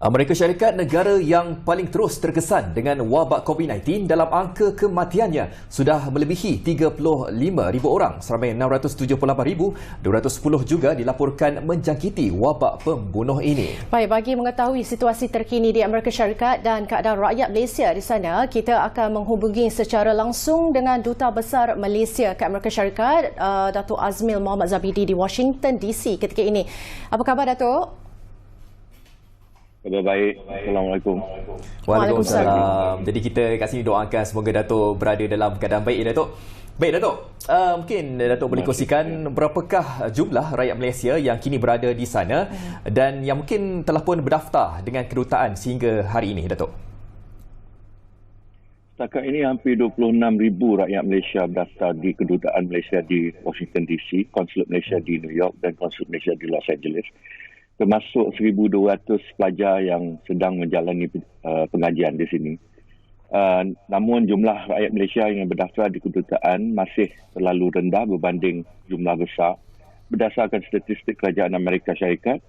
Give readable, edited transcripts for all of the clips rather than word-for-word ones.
Amerika Syarikat negara yang paling terus terkesan dengan wabak COVID-19 dalam angka kematiannya sudah melebihi 35,000 orang. Seramai 678,210 juga dilaporkan menjangkiti wabak pembunuh ini. Baik, bagi mengetahui situasi terkini di Amerika Syarikat dan keadaan rakyat Malaysia di sana, kita akan menghubungi secara langsung dengan Duta Besar Malaysia ke Amerika Syarikat, Datuk Azmil Mohamad Zabidi di Washington DC ketika ini. Apa khabar, Datuk? Khabar baik. Assalamualaikum. Waalaikumsalam. Jadi kita kat sini doakan semoga Datuk berada dalam keadaan baik, Datuk. Baik, Datuk. Mungkin Datuk boleh kongsikan berapakah jumlah rakyat Malaysia yang kini berada di sana dan yang mungkin telah pun berdaftar dengan kedutaan sehingga hari ini, Datuk? Setakat ini hampir 26,000 rakyat Malaysia berdaftar di kedutaan Malaysia di Washington DC, konsulat Malaysia di New York dan konsulat Malaysia di Los Angeles. Termasuk 1,200 pelajar yang sedang menjalani pengajian di sini. Namun jumlah rakyat Malaysia yang berdaftar di kedutaan masih terlalu rendah berbanding jumlah besar. Berdasarkan statistik Kerajaan Amerika Syarikat,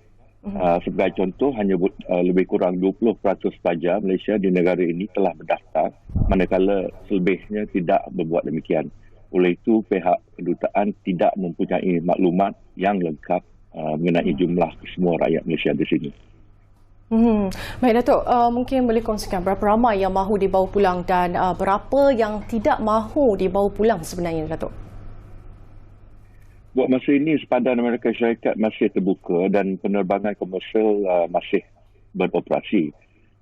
sebagai contoh, hanya lebih kurang 20% pelajar Malaysia di negara ini telah berdaftar, manakala selebihnya tidak berbuat demikian. Oleh itu, pihak kedutaan tidak mempunyai maklumat yang lengkap mengenai jumlah semua rakyat Malaysia di sini. Baik, Datuk, mungkin boleh kongsikan berapa ramai yang mahu dibawa pulang dan berapa yang tidak mahu dibawa pulang sebenarnya, Datuk? Buat masa ini, sepadan Amerika Syarikat masih terbuka dan penerbangan komersial masih beroperasi.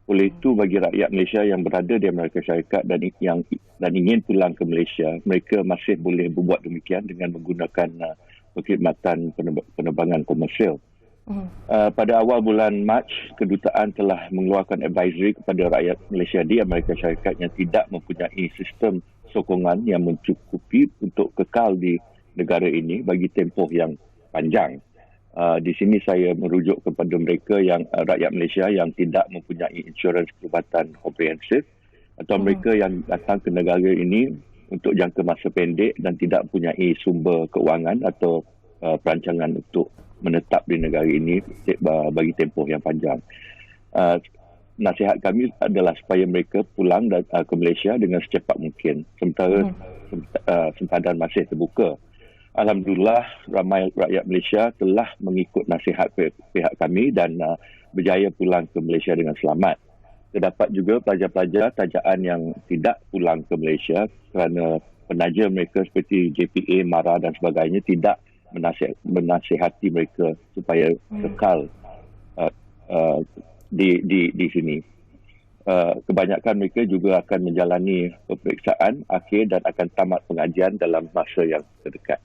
Oleh itu, bagi rakyat Malaysia yang berada di Amerika Syarikat dan ingin pulang ke Malaysia, mereka masih boleh berbuat demikian dengan menggunakan perkhidmatan penerbangan komersial. Pada awal bulan Mac, kedutaan telah mengeluarkan advisory kepada rakyat Malaysia di Amerika Syarikat yang tidak mempunyai sistem sokongan yang mencukupi untuk kekal di negara ini bagi tempoh yang panjang. Di sini saya merujuk kepada mereka yang rakyat Malaysia yang tidak mempunyai insurans perubatan komprehensif atau mereka yang datang ke negara ini untuk jangka masa pendek dan tidak mempunyai sumber keuangan atau perancangan untuk menetap di negara ini bagi tempoh yang panjang. Nasihat kami adalah supaya mereka pulang ke Malaysia dengan secepat mungkin, sementara sempadan masih terbuka. Alhamdulillah, ramai rakyat Malaysia telah mengikut nasihat pihak kami dan berjaya pulang ke Malaysia dengan selamat. Terdapat juga pelajar-pelajar tajaan yang tidak pulang ke Malaysia kerana penaja mereka seperti JPA, MARA dan sebagainya tidak menasihati mereka supaya kekal di sini. Kebanyakan mereka juga akan menjalani peperiksaan akhir dan akan tamat pengajian dalam masa yang terdekat.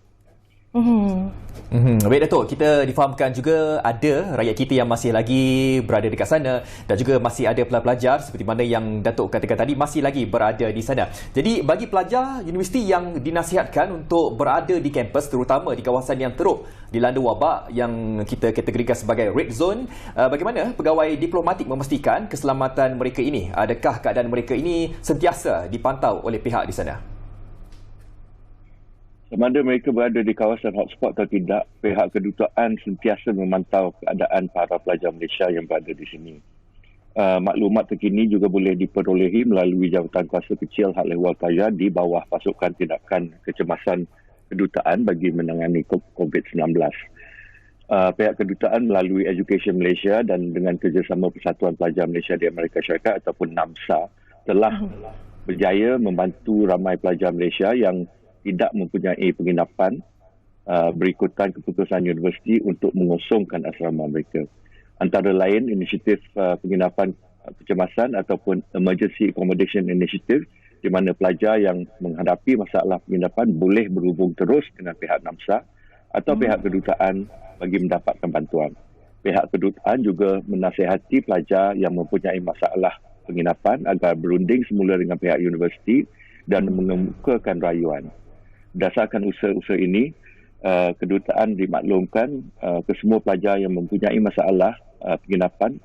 Baik, Datuk, kita difahamkan juga ada rakyat kita yang masih lagi berada dekat sana dan juga masih ada pelajar seperti mana yang Datuk katakan tadi masih lagi berada di sana. Jadi bagi pelajar universiti yang dinasihatkan untuk berada di kampus, terutama di kawasan yang teruk dilanda wabak yang kita kategorikan sebagai red zone, bagaimana pegawai diplomatik memastikan keselamatan mereka ini? Adakah keadaan mereka ini sentiasa dipantau oleh pihak di sana? Sama ada mereka berada di kawasan hotspot atau tidak, pihak kedutaan sentiasa memantau keadaan para pelajar Malaysia yang berada di sini. Maklumat terkini juga boleh diperolehi melalui jawatan kuasa kecil hak ehwal pelajar di bawah pasukan tindakan kecemasan kedutaan bagi menangani COVID-19. Pihak kedutaan melalui Education Malaysia dan dengan kerjasama Persatuan Pelajar Malaysia di Amerika Syarikat ataupun NAMSA telah berjaya membantu ramai pelajar Malaysia yang tidak mempunyai penginapan berikutan keputusan universiti untuk mengosongkan asrama mereka. Antara lain inisiatif penginapan kecemasan ataupun Emergency Accommodation Initiative di mana pelajar yang menghadapi masalah penginapan boleh berhubung terus dengan pihak NAMSA atau pihak kedutaan bagi mendapatkan bantuan. Pihak kedutaan juga menasihati pelajar yang mempunyai masalah penginapan agar berunding semula dengan pihak universiti dan mengemukakan rayuan. Berdasarkan usaha-usaha ini, kedutaan dimaklumkan kesemua pelajar yang mempunyai masalah penginapan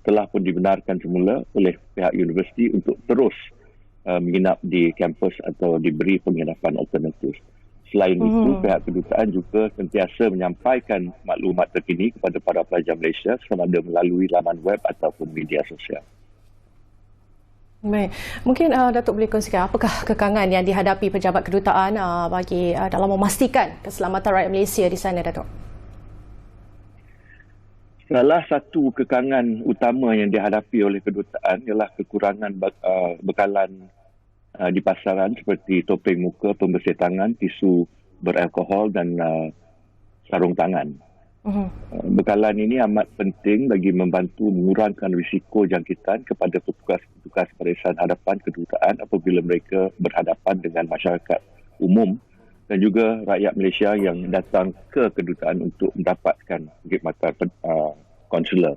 telah pun dibenarkan semula oleh pihak universiti untuk terus menginap di kampus atau diberi penginapan alternatif. Selain itu, pihak kedutaan juga sentiasa menyampaikan maklumat terkini kepada para pelajar Malaysia sama ada melalui laman web ataupun media sosial. Baik. Mungkin Datuk boleh kongsikan apakah kekangan yang dihadapi pejabat kedutaan bagi dalam memastikan keselamatan rakyat Malaysia di sana, Datuk? Salah satu kekangan utama yang dihadapi oleh kedutaan ialah kekurangan bekalan di pasaran seperti topeng muka, pembersih tangan, tisu beralkohol dan sarung tangan. Bekalan ini amat penting bagi membantu mengurangkan risiko jangkitan kepada petugas barisan hadapan kedutaan apabila mereka berhadapan dengan masyarakat umum dan juga rakyat Malaysia yang datang ke kedutaan untuk mendapatkan perkhidmatan konsular.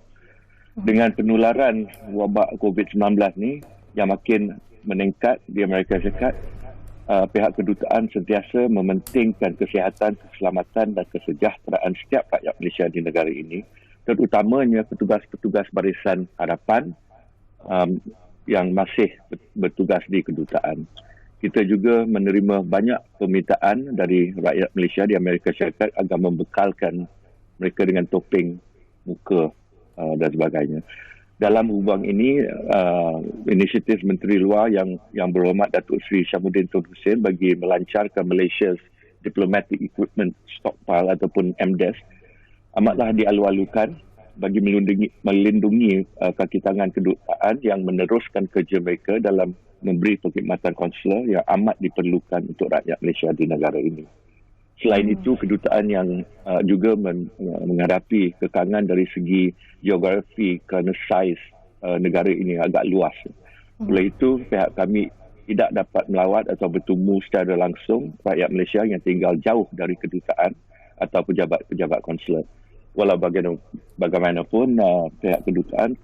Dengan penularan wabak COVID-19 ni yang makin meningkat di Amerika Syarikat, pihak kedutaan sentiasa mementingkan kesihatan, keselamatan dan kesejahteraan setiap rakyat Malaysia di negara ini, terutamanya petugas-petugas barisan hadapan yang masih bertugas di kedutaan. Kita juga menerima banyak permintaan dari rakyat Malaysia di Amerika Syarikat agar membekalkan mereka dengan topeng muka dan sebagainya. Dalam hubungan ini, inisiatif Menteri Luar yang berhormat Datuk Seri Syamuddin Tun Hussein bagi melancarkan Malaysia's Diplomatic Equipment Stockpile ataupun MDES amatlah dialu-alukan bagi melindungi kaki tangan kedutaan yang meneruskan kerja mereka dalam memberi perkhidmatan konsular yang amat diperlukan untuk rakyat Malaysia di negara ini. Selain itu, kedutaan yang juga menghadapi kekangan dari segi geografi kerana saiz negara ini agak luas. Oleh itu, pihak kami tidak dapat melawat atau bertemu secara langsung rakyat Malaysia yang tinggal jauh dari kedutaan atau pejabat-pejabat konsulat. Walau bagaimanapun, pihak kedutaan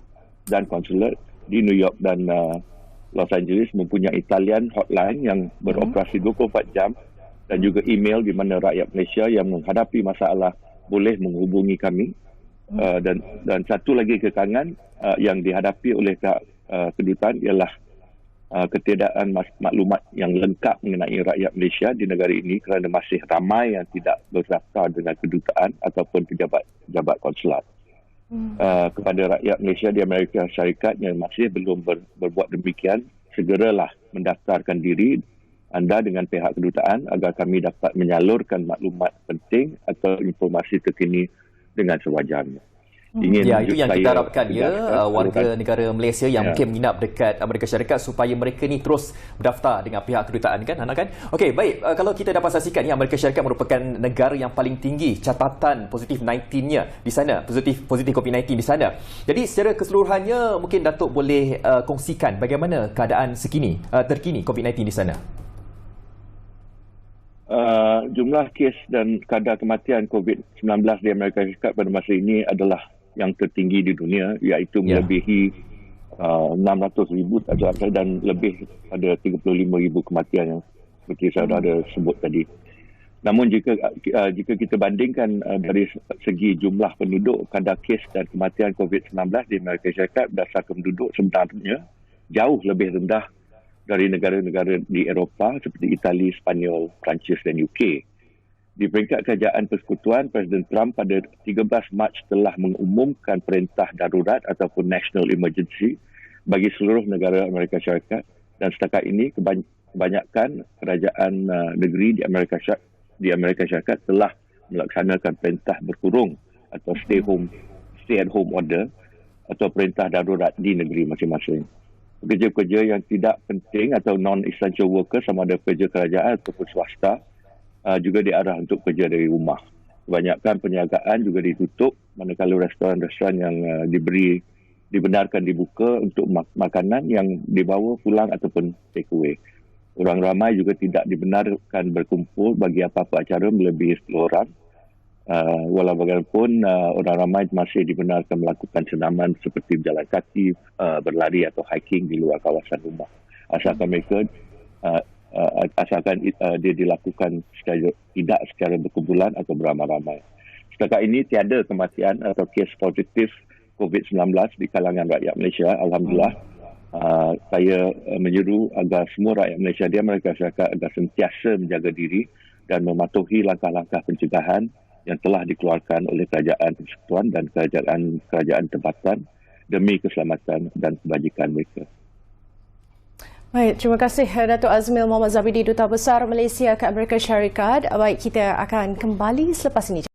dan konsulat di New York dan Los Angeles mempunyai talian hotline yang beroperasi 24 jam dan juga email di mana rakyat Malaysia yang menghadapi masalah boleh menghubungi kami. Dan satu lagi kekangan yang dihadapi oleh kedutaan ialah ketiadaan maklumat yang lengkap mengenai rakyat Malaysia di negara ini kerana masih ramai yang tidak berdaftar dengan kedutaan ataupun pejabat konsulat. Kepada rakyat Malaysia di Amerika Syarikat yang masih belum berbuat demikian, segeralah mendaftarkan diri anda dengan pihak kedutaan agar kami dapat menyalurkan maklumat penting atau informasi terkini dengan sewajarnya. Itu yang kita harapkan warga negara Malaysia yang mungkin menginap dekat Amerika Syarikat supaya mereka ni terus berdaftar dengan pihak kedutaan kan, Hana kan? Okey, baik. Kalau kita dapat saksikan ni, Amerika Syarikat merupakan negara yang paling tinggi catatan positif 19-nya di sana, positif COVID-19 di sana. Jadi secara keseluruhannya mungkin Datuk boleh kongsikan bagaimana keadaan terkini COVID-19 di sana. Jumlah kes dan kadar kematian COVID-19 di Amerika Syarikat pada masa ini adalah yang tertinggi di dunia, iaitu melebihi 600,000 dan lebih pada 35,000 kematian yang seperti saya ada sebut tadi. Namun jika kita bandingkan dari segi jumlah penduduk, kadar kes dan kematian COVID-19 di Amerika Syarikat berdasarkan penduduk sebenarnya jauh lebih rendah dari negara-negara di Eropah seperti Itali, Spanyol, Perancis dan UK. Di peringkat Kerajaan Persekutuan, Presiden Trump pada 13 Mac telah mengumumkan perintah darurat ataupun national emergency bagi seluruh negara Amerika Syarikat, dan setakat ini kebanyakan kerajaan negeri di Amerika Syarikat telah melaksanakan perintah berkurung atau stay at home order atau perintah darurat di negeri masing-masing. Pekerja-pekerja yang tidak penting atau non-essential worker sama ada pekerja kerajaan ataupun swasta juga diarah untuk kerja dari rumah. Kebanyakan perniagaan juga ditutup, manakala restoran-restoran yang dibenarkan dibuka untuk makanan yang dibawa pulang ataupun take away. Orang ramai juga tidak dibenarkan berkumpul bagi apa-apa acara melebihi 10 orang. Walau bagaimanapun, orang ramai masih dibenarkan melakukan senaman seperti berjalan kaki, berlari atau hiking di luar kawasan rumah. Asalkan dia dilakukan tidak secara berkumpulan atau beramai-ramai. Setakat ini tiada kematian atau kes positif COVID-19 di kalangan rakyat Malaysia. Alhamdulillah. Saya menyeru agar semua rakyat Malaysia di Amerika Syarikat agar sentiasa menjaga diri dan mematuhi langkah-langkah pencegahan yang telah dikeluarkan oleh Kerajaan Persekutuan dan kerajaan tempatan demi keselamatan dan kebajikan mereka. Baik, terima kasih Datuk Azmil Mohamad Zabidi, Duta Besar Malaysia ke Amerika Syarikat. Baik, kita akan kembali selepas ini.